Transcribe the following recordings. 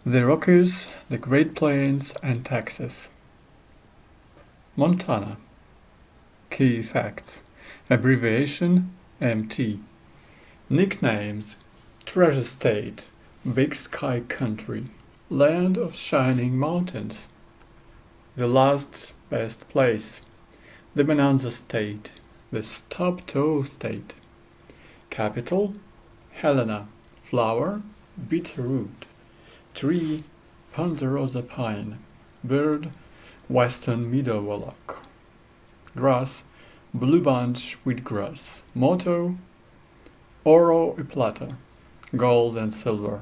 the Rockies, the Great Plains, and Texas. Montana. Key facts. Abbreviation MT. Nicknames: Treasure State, Big Sky Country, Land of Shining Mountains, The Last Best Place, the Bonanza State, the Stub State. Capital: Helena. Flower: Bitterroot. Tree: Ponderosa Pine. Bird: Western Meadowlark. Grass: Bluebunch wheatgrass. Motto: Oro y plata, gold and silver.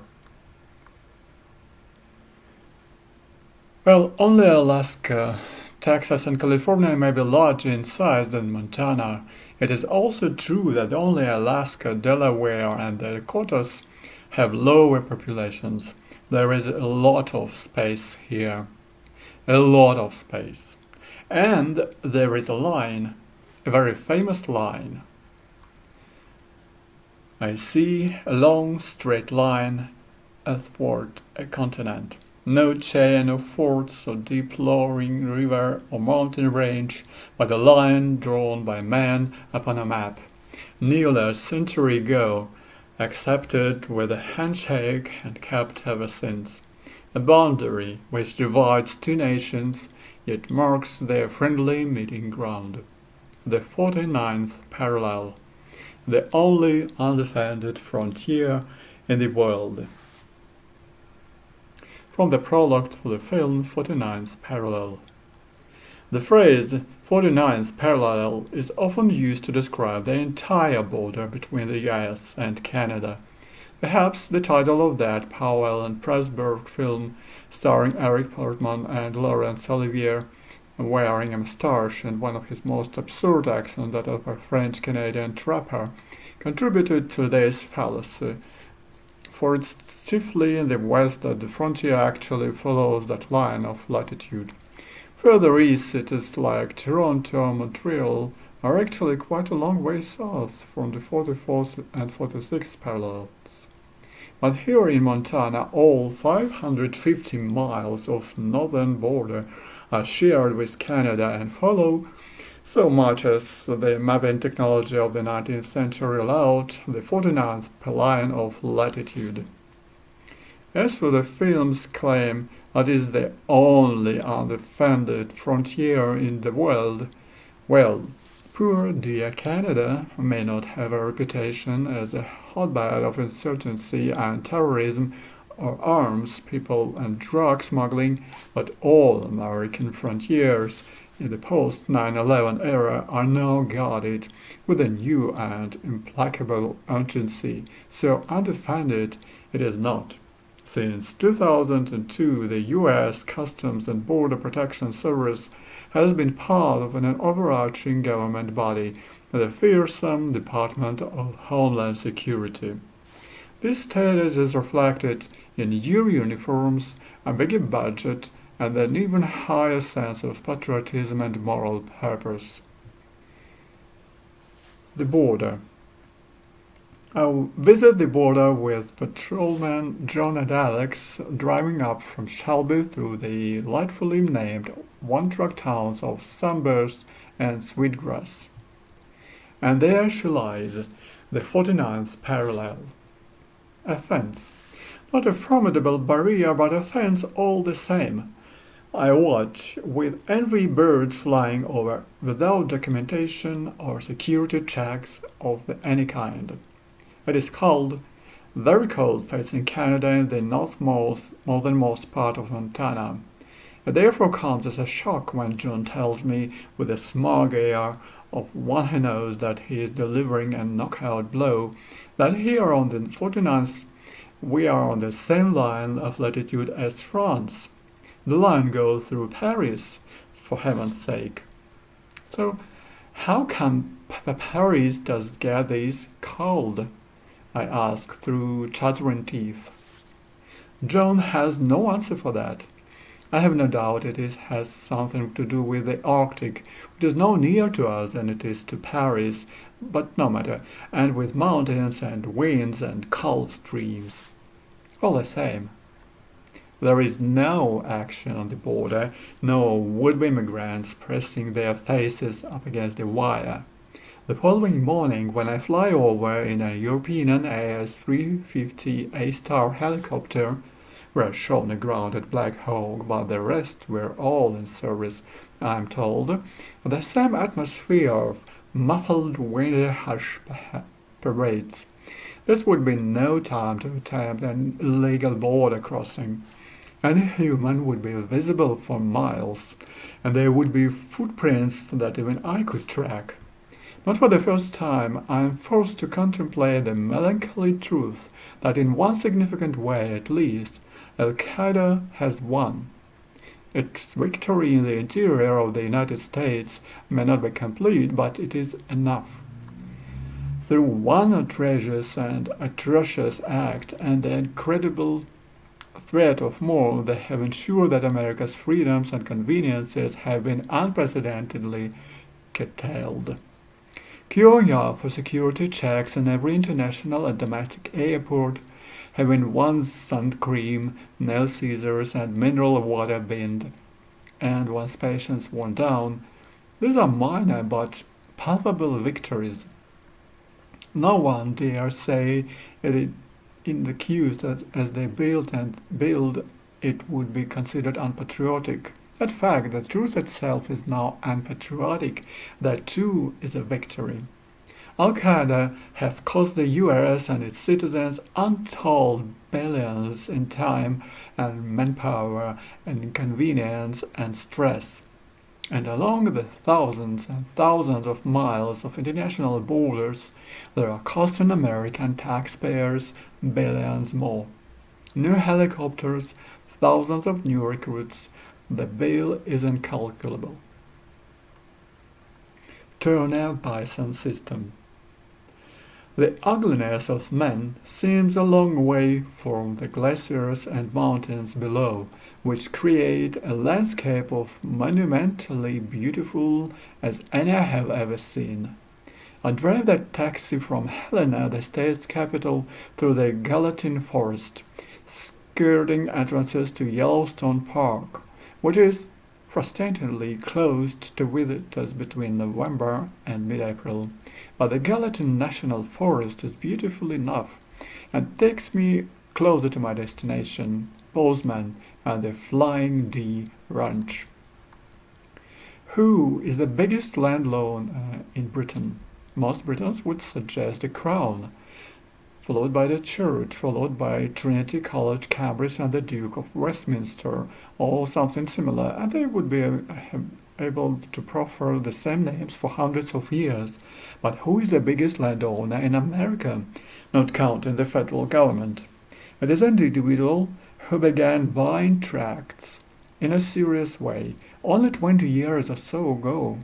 Well, only Alaska, Texas, and California may be larger in size than Montana. It is also true that only Alaska, Delaware, and the Dakotas have lower populations. There is a lot of space here. A lot of space. And there is a line, a very famous line. I see a long straight line athwart a continent. No chain of forts or deep flowing river or mountain range, but a line drawn by man upon a map, nearly a century ago, accepted with a handshake and kept ever since. A boundary which divides two nations, yet marks their friendly meeting ground. The 49th parallel, the only undefended frontier in the world. From the prologue to the film 49th Parallel. The phrase 49th parallel is often used to describe the entire border between the US and Canada. Perhaps the title of that Powell and Pressburg film starring Eric Portman and Laurence Olivier, wearing a moustache and one of his most absurd accents, that of a French-Canadian trapper, contributed to this fallacy. For it's chiefly in the west that the frontier actually follows that line of latitude. Further east, cities like Toronto or Montreal are actually quite a long way south from the 44th and 46th parallels. But here in Montana, all 550 miles of northern border are shared with Canada and follow, so much as the mapping technology of the 19th century allowed, the 49th line of latitude. As for the film's claim that it is the only undefended frontier in the world, well, poor dear Canada may not have a reputation as a hotbed of insurgency and terrorism or arms, people, and drug smuggling, but all American frontiers in the post-9/11 era are now guarded with a new and implacable urgency, so undefended it is not. Since 2002, the U.S. Customs and Border Protection Service has been part of an overarching government body, the fearsome Department of Homeland Security. This status is reflected in new uniforms, a bigger budget, and an even higher sense of patriotism and moral purpose. The border. I visit the border with patrolman John and Alex, driving up from Shelby through the delightfully named one-track towns of Sunburst and Sweetgrass. And there she lies, the 49th parallel. A fence. Not a formidable barrier, but a fence all the same. I watch with envy birds flying over without documentation or security checks of any kind. It is cold, very cold facing Canada in the northernmost part of Montana. It therefore comes as a shock when John tells me with a smug air of one who knows that he is delivering a knockout blow that here on the 49th we are on the same line of latitude as France. The line goes through Paris, for heaven's sake. So, how come Paris does get this cold? I ask through chattering teeth. John has no answer for that. I have no doubt has something to do with the Arctic, which is no nearer to us than it is to Paris, but no matter, and with mountains and winds and cold streams. All the same. There is no action on the border, no would-be immigrants pressing their faces up against the wire. The following morning, when I fly over in a European AS-350 A-Star helicopter, we're shown a grounded Black Hawk, but the rest were all in service, I'm told. The same atmosphere of muffled winter hush parades. This would be no time to attempt an illegal border crossing. Any human would be visible for miles, and there would be footprints that even I could track. Not for the first time, I am forced to contemplate the melancholy truth that in one significant way at least, Al-Qaeda has won. Its victory in the interior of the United States may not be complete, but it is enough. Through one outrageous and atrocious act and the incredible threat of more, they have ensured that America's freedoms and conveniences have been unprecedentedly curtailed. Queuing up for security checks in every international and domestic airport, having one's sun cream, nail scissors, and mineral water binned, and one's patience worn down, these are minor but palpable victories. No one dare say it in the queues that as they build it would be considered unpatriotic. In fact, the truth itself is now unpatriotic. That too is a victory. Al-Qaeda have cost the US and its citizens untold billions in time and manpower and inconvenience and stress. And along the thousands and thousands of miles of international borders, there are costing American taxpayers billions more. New helicopters, thousands of new recruits. The bill is incalculable. Ternal bison system. The ugliness of man seems a long way from the glaciers and mountains below, which create a landscape of monumentally beautiful as any I have ever seen. I drive that taxi from Helena, the state's capital, through the Gallatin forest, skirting entrances to Yellowstone Park, which is frustratingly closed to visitors between November and mid-April. But the Gallatin National Forest is beautiful enough and takes me closer to my destination, Bozeman and the Flying D Ranch. Who is the biggest landowner in Britain? Most Britons would suggest the Crown, followed by the Church, followed by Trinity College, Cambridge, and the Duke of Westminster, or something similar, and they would be able to proffer the same names for hundreds of years. But who is the biggest landowner in America, not counting the federal government? It is an individual who began buying tracts in a serious way only 20 years or so ago.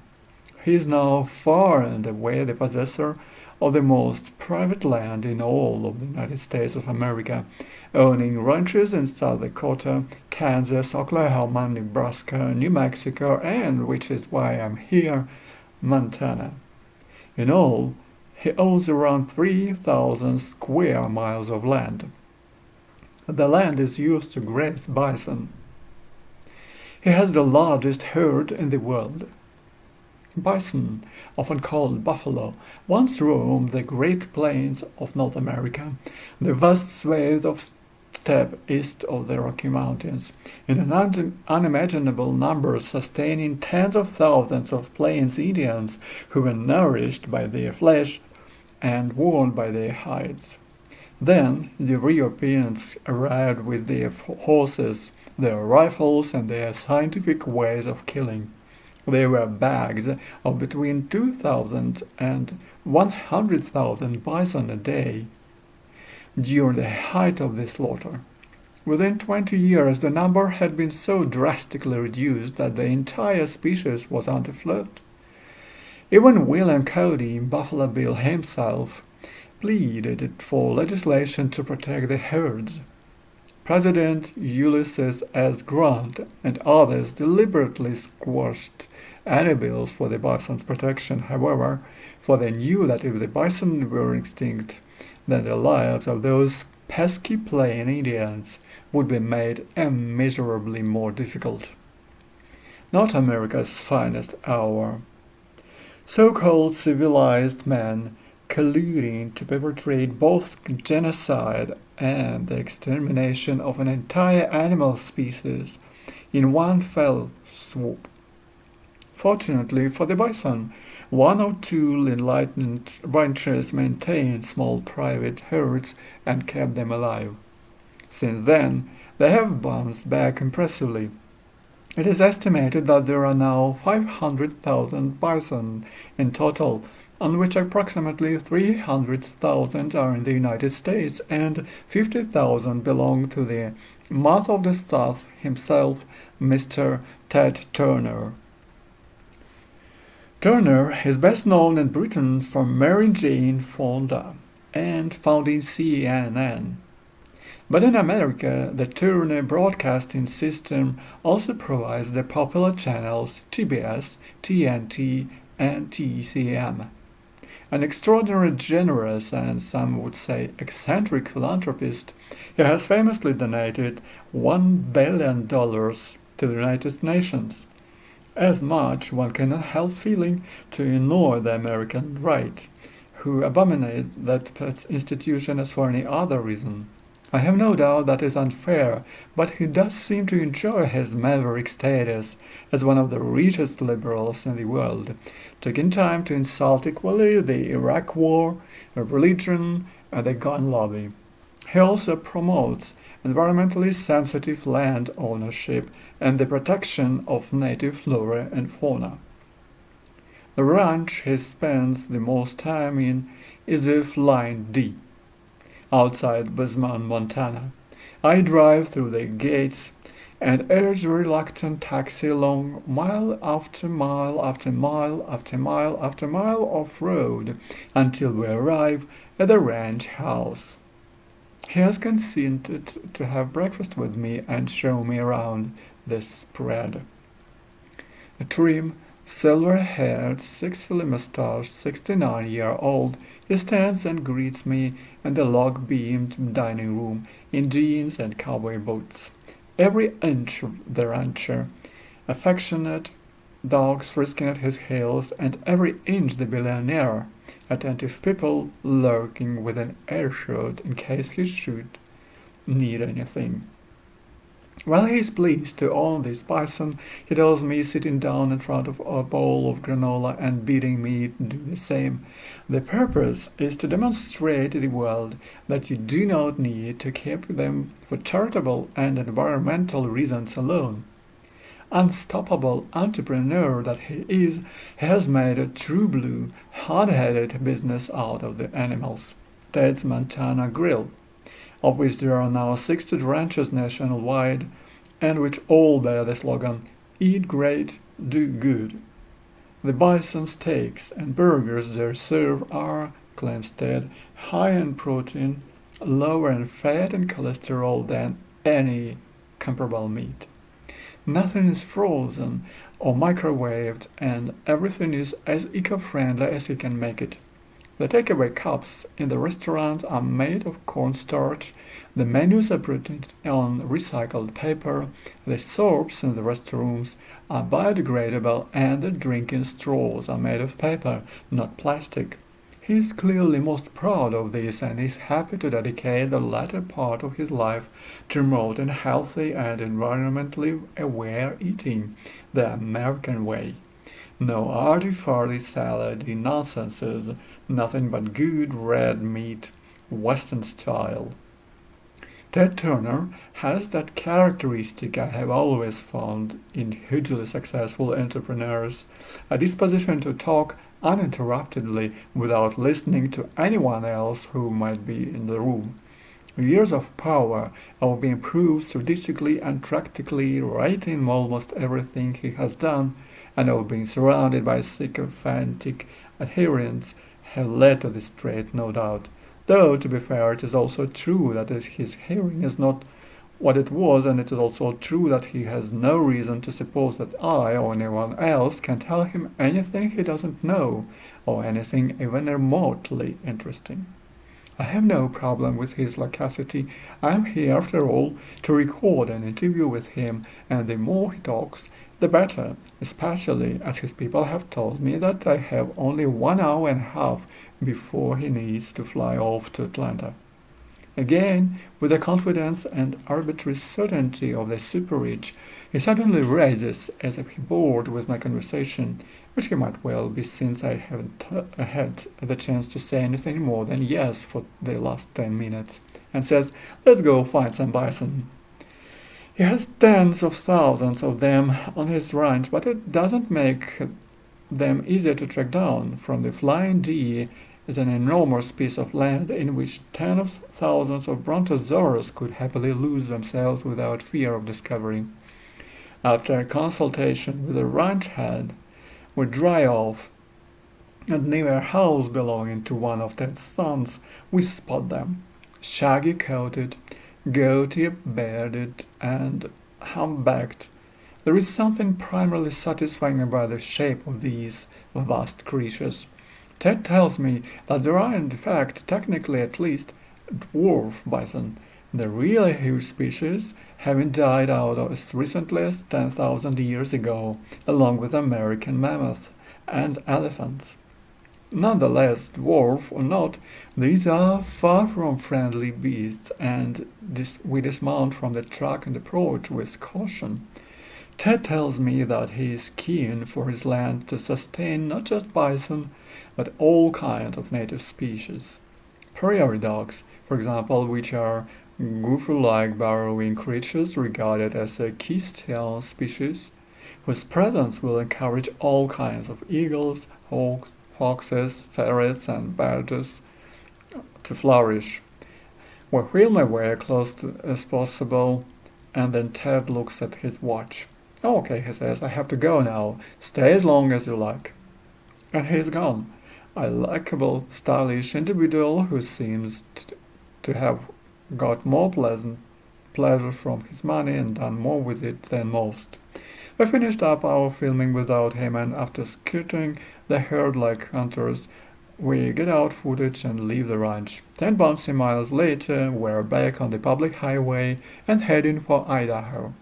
He is now far and away the possessor of the most private land in all of the United States of America, owning ranches in South Dakota, Kansas, Oklahoma, Nebraska, New Mexico, and, which is why I'm here, Montana. In all, he owns around 3,000 square miles of land. The land is used to graze bison. He has the largest herd in the world. Bison, often called buffalo, once roamed the Great Plains of North America, the vast swathe of steppe east of the Rocky Mountains, in an unimaginable numbers, sustaining tens of thousands of Plains Indians who were nourished by their flesh and worn by their hides. Then the Europeans arrived with their horses, their rifles, and their scientific ways of killing. There were bags of between 2,000 and 100,000 bison a day during the height of the slaughter. Within 20 years, the number had been so drastically reduced that the entire species was on the float. Even William Cody, Buffalo Bill himself, pleaded for legislation to protect the herds. President Ulysses S. Grant and others deliberately squashed any bills for the bison's protection, however, for they knew that if the bison were extinct, then the lives of those pesky plain Indians would be made immeasurably more difficult. Not America's finest hour. So-called civilized men colluding to perpetrate both genocide and the extermination of an entire animal species in one fell swoop. Fortunately for the bison, one or two enlightened ranchers maintained small private herds and kept them alive. Since then, they have bounced back impressively. It is estimated that there are now 500,000 bison in total, on which approximately 300,000 are in the United States and 50,000 belong to the Mouth of the South himself, Mr. Ted Turner. Turner is best known in Britain for Mary Jane Fonda and founding CNN. But in America, the Turner Broadcasting System also provides the popular channels TBS, TNT, and TCM. An extraordinarily generous and some would say eccentric philanthropist, he has famously donated $1 billion to the United Nations. As much one cannot help feeling to ignore the American right, who abominate that institution as for any other reason. I have no doubt that is unfair, but he does seem to enjoy his maverick status as one of the richest liberals in the world, taking time to insult equally the Iraq War, religion, and the gun lobby. He also promotes environmentally sensitive land ownership and the protection of native flora and fauna. The ranch he spends the most time in is with Line D, outside Bozeman, Montana. I drive through the gates and urge the reluctant taxi along mile after mile after mile after mile after mile of road until we arrive at the ranch house. He has consented to have breakfast with me and show me around the spread. A trim, silver-haired, sixty mustached 69-year-old, he stands and greets me in the log-beamed dining room in jeans and cowboy boots. Every inch of the rancher, affectionate, dogs frisking at his heels, and every inch the billionaire, attentive people lurking within earshot in case he should need anything. While he is pleased to own this bison, he tells me sitting down in front of a bowl of granola and bidding me do the same. The purpose is to demonstrate to the world that you do not need to keep them for charitable and environmental reasons alone. Unstoppable entrepreneur that he is, he has made a true blue, hard-headed business out of the animals. Ted's Montana Grill, of which there are now 60 ranches nationwide, and which all bear the slogan, "Eat great, do good." The bison steaks and burgers they serve are, claims Ted, high in protein, lower in fat and cholesterol than any comparable meat. Nothing is frozen or microwaved, and everything is as eco-friendly as you can make it. The takeaway cups in the restaurants are made of cornstarch, the menus are printed on recycled paper, the soaps in the restrooms are biodegradable, and the drinking straws are made of paper, not plastic. He is clearly most proud of this and is happy to dedicate the latter part of his life to promoting healthy and environmentally aware eating, the American way. No arty-farty salad nonsenses, nothing but good red meat, Western style. Ted Turner has that characteristic I have always found in hugely successful entrepreneurs, a disposition to talk uninterruptedly without listening to anyone else who might be in the room. Years of power of being proved strategically and practically right in almost everything he has done, and of being surrounded by sycophantic adherents have led to this trait, no doubt. Though, to be fair, it is also true that his hearing is not what it was, and it is also true that he has no reason to suppose that I or anyone else can tell him anything he doesn't know, or anything even remotely interesting. I have no problem with his loquacity. I am here, after all, to record an interview with him, and the more he talks, the better, especially as his people have told me that I have only 1 hour and a half before he needs to fly off to Atlanta. Again, with the confidence and arbitrary certainty of the super-rich, he suddenly raises as if he bored with my conversation, which he might well be since I haven't had the chance to say anything more than yes for the last 10 minutes, and says, "Let's go find some bison." He has tens of thousands of them on his ranch, but it doesn't make them easier to track down. From the Flying D is an enormous piece of land in which tens of thousands of brontosaurus could happily lose themselves without fear of discovery. After a consultation with the ranch head, we dry off, and near a house belonging to one of Ted's sons, we spot them, shaggy-coated, goatee-bearded, and humpbacked. There is something primarily satisfying about the shape of these vast creatures. Ted tells me that there are, in fact, technically at least, dwarf bison, the really huge species, having died out as recently as 10,000 years ago, along with American mammoths and elephants. Nonetheless, dwarf or not, these are far from friendly beasts, and we dismount from the truck and approach with caution. Ted tells me that he is keen for his land to sustain not just bison, but all kinds of native species. Prairie dogs, for example, which are gopher-like burrowing creatures regarded as a keystone species, whose presence will encourage all kinds of eagles, hawks, foxes, ferrets, and badgers to flourish. We wheel my way close as possible, and then Ted looks at his watch. "Okay," he says, "I have to go now. Stay as long as you like." And he is gone. A likable, stylish individual who seems to have got more pleasure from his money and done more with it than most. We finished up our filming without him, and after skirting the herd like hunters, we get out footage and leave the ranch. 10 bouncy miles later, we're back on the public highway and heading for Idaho.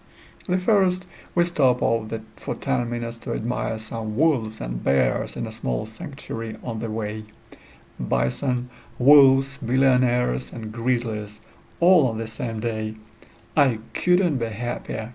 The first, we stop off for 10 minutes to admire some wolves and bears in a small sanctuary on the way. Bison, wolves, billionaires, and grizzlies, all on the same day. I couldn't be happier.